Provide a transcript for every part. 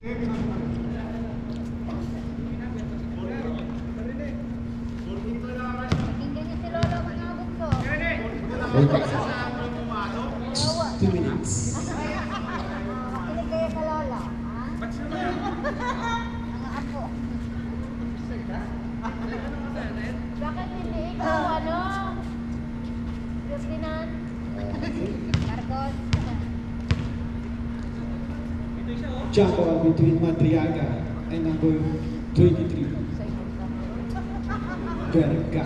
si Lolo manabog ko. 2 minutes. Kinig kayo sa Lola. Ang apo. Bakit hindi ikaw Lieutenant? Marcos? Jump around between Madriaga and number 23. Verga.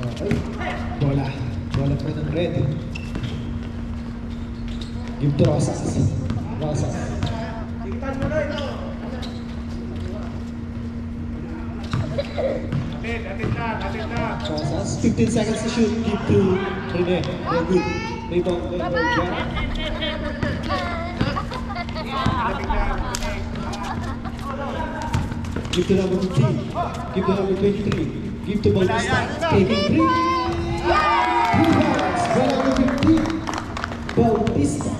Okay. Bola. Bola po ng red. Give to Rosas. Rosas. Rosas. 15 seconds to shoot. Give to Rene. Very good. Rebound. Give to number 15. Give to number 23. Give to Bautista. Taking 3. 3 points for number 15. Bautista.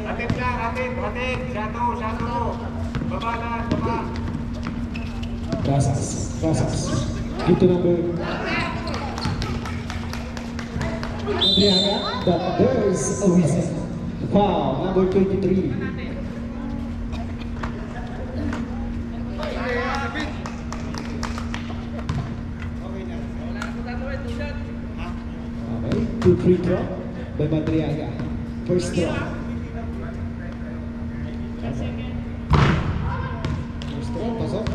Atid. Shadow. Baba. Rosas. Give to number Adriana, but there's a whistle. Foul, number 23. Okay, 2 free throw by Madriaga. First throw. First throw, pasok.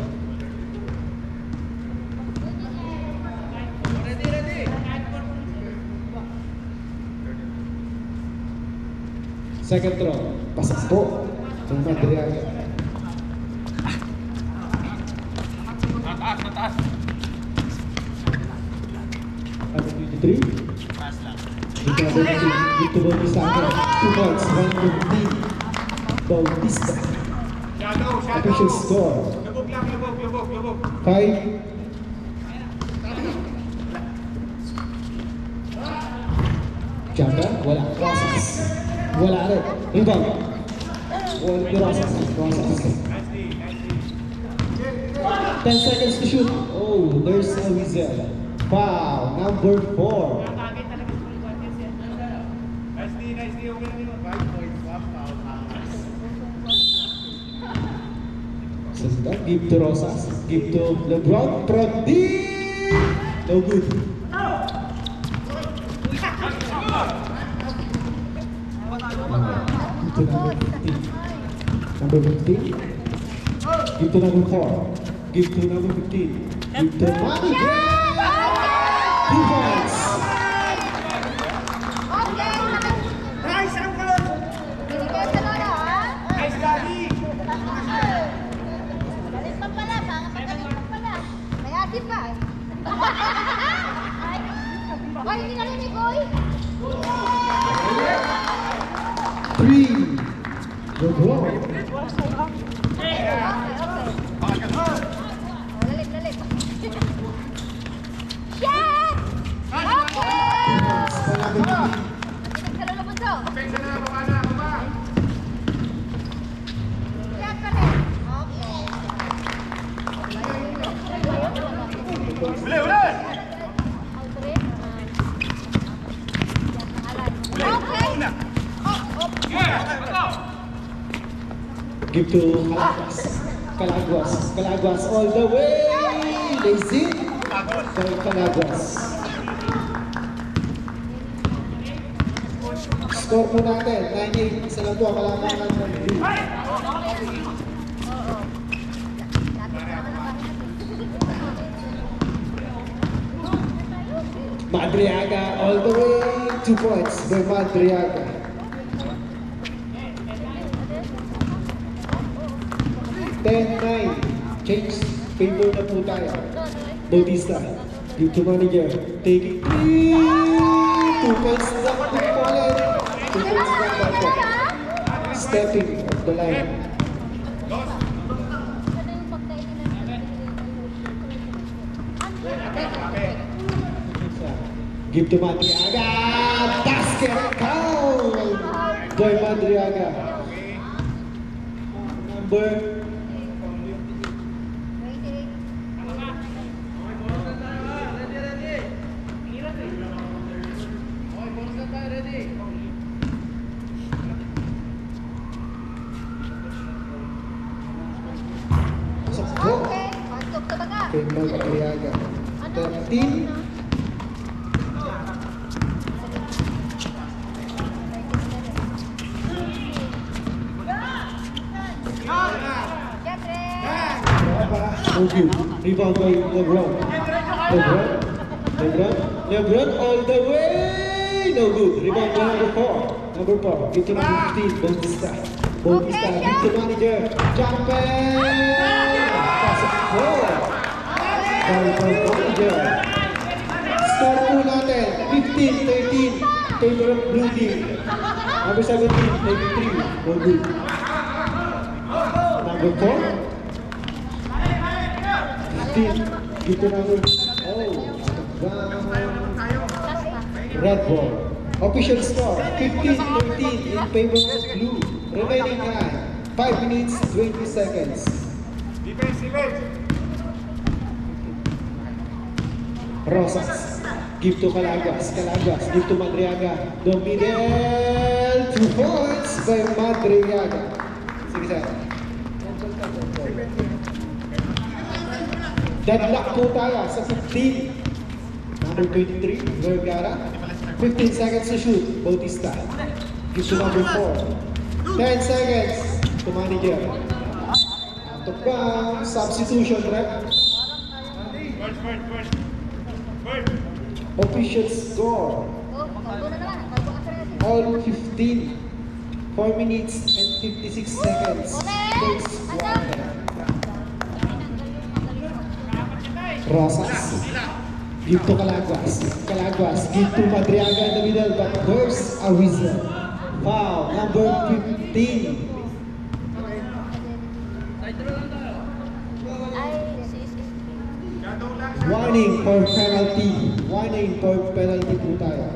Second throw, pasok po ng Madriaga. Taas. Number 23. Dito Bautista. 2 points, 115. Bautista. Shadow. Official score. Lubog. 5. Jumper, wala. Rosas. Wala rin. Rebound. Wala ni Rosas. 10 seconds to shoot. Oh, there's a whistle. Foul, number 4. Nicely. Okay. 5 points. So that give to Rosas. Give to LeBron. From deep. No good. Give to number 15. Give to number 4. Give to number 15. Give to Mami. 2 points. Nice, Uncle! Kinig kayo sa Lola, ha? Nice, Daddy! Galit pa pala, May asin pa. Ay, hindi narinig ko, 3. LeBron. Lalit. Shit! Okay! Kinig sa Lola Bunso. Pensa na, baba. Shit pa rin. Okay. Uli! Give to Calaguas all the way. Lazy. Calaguas. Score po natin. 9-8. Isa lang po. Kalamangan ng lead. Madriaga all the way. 2 points by Madriaga. 10-9. Change favor na po tayo. Bautista. Give to manager. Taking 3. 2 points lang po ulit. 2 points lang po. Stepping off the line. Give to Madriaga. Basket count by Madriaga. Number 10. Okay, pasok talaga. Kay Madriaga. 13. Siyempre. Okay. Rebound by LeBron. LeBron all the way. No good. Rebound by number 4. Number 4. Give to number 15. Bautista. Bautista. Give to manager. Jumper. Pass it forward. Ball for manager. Score po natin. 15-13. Favor of blue team. Number 17. 93. No good. Number 4. 15. Give to number. Red ball. Official score 15-13 in favor of blue. Remaining time 5 minutes 20 seconds. Defense, defense. Rosas. Give to Calagas. Calagas. Give to Madriaga. The middle. 2 points by Madriaga. Sige sir. Deadlock po tayo sa 15. Number 23, Vergara. 15 seconds to shoot, Bautista. Gives to number 4. 10 seconds to manager. Out of bounds, substitution, rep. First. Official score, Oh, kalbo na naman. Kalbo ka sa all 15. 4 minutes and 56 seconds. First quarter. Rosas. Give to Calaguas. Calaguas. Give to Madriaga in the middle, but there's a whistle. Foul. Number 15. Warning for penalty. Warning for penalty po tayo.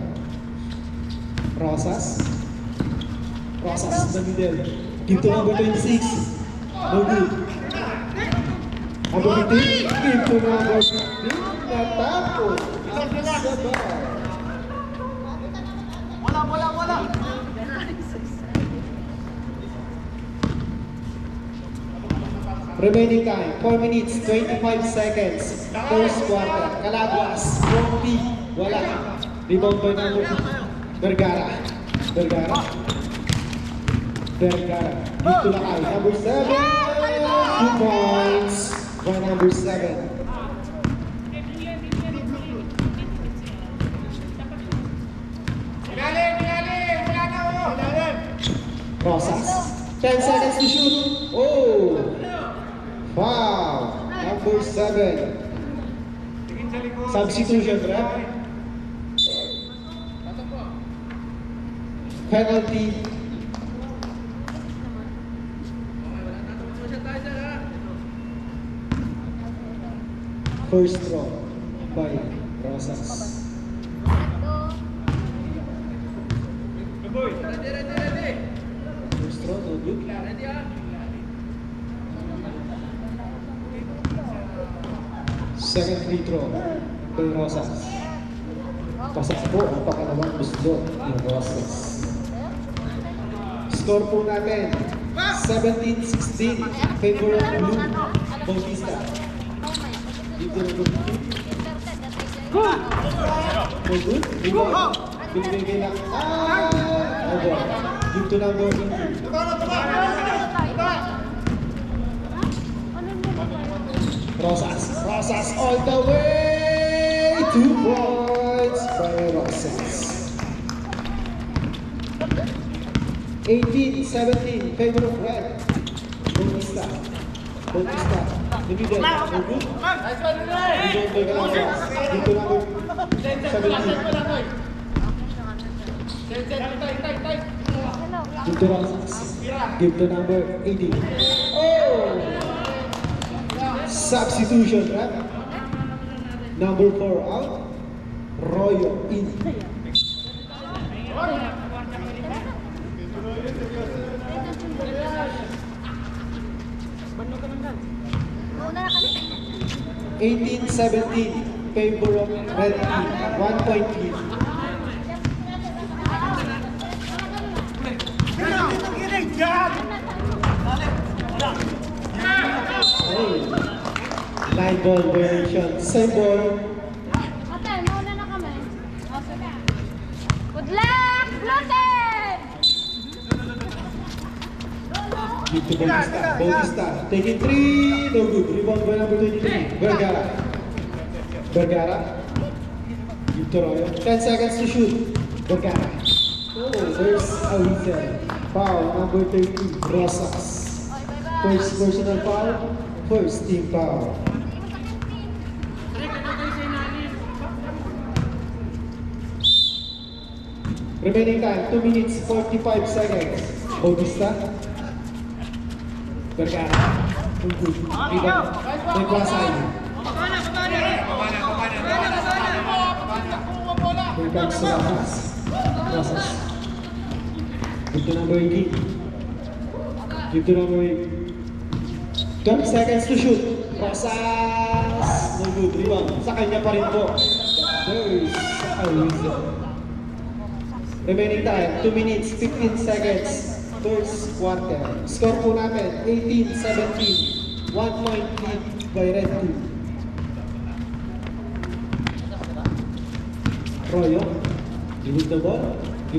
Rosas. Rosas in the middle. Give to number 26. No good. Number 15. Give to number 15. Natapos. Wala. Remaining time, 4 minutes, 25 seconds. First quarter. Calaguas, 40. Wala. Rebound by number Vergara. Dito Lakay. Number 7. 2 points by number 7. Rosas. 10 seconds to shoot. Oh! Foul. Number 7. Substitution, rep. Penalty. First throw by Rosas. First throw, no good. Second free throw by Rosas. Pasok po ang pakalawang gusto ni Rosas. Score po natin 17-16 favor of blue. Bautista. Dito na po. No good. Rebound. Binibigay lang. Over. Dito number 20. Rosas all the way. 2 points by Rosas. 18-17 favor of red. Bautista. The middle. No good. Rebound by Calaguas. Dito number 17. Dito Rosas. Give to number 18. Oh! Substitution, right? Number 4 out. Royo in. Mauna na kami. 18-17. Favor of red team. 1 point lead. Hey. Line ball violation. Same ball. Ate, mauna na kami. Okay. Good luck, Blooted! Give to Bautista. Bautista taking 3. No good. Rebound by number 23. Vergara. Vergara. Give to Royo. 10 seconds to shoot. Vergara. Oh, there's a whistle. Foul number 13. Rosas. First personal foul. First team foul. Remaining time 2 minutes 45 seconds. Bautista. Vergara. Good. Rebound. Nagwasay. Here comes Rosas. Rosas. Give to number 18. Give to number 8. 12 seconds to shoot. Rosas. No good. Rebound. Sa kanya pa rin po. There's a whistle. Remaining time, 2 minutes, 15 seconds. First quarter. Score po namin, 18-17. 1 point lead by red team. Royo, you with the ball.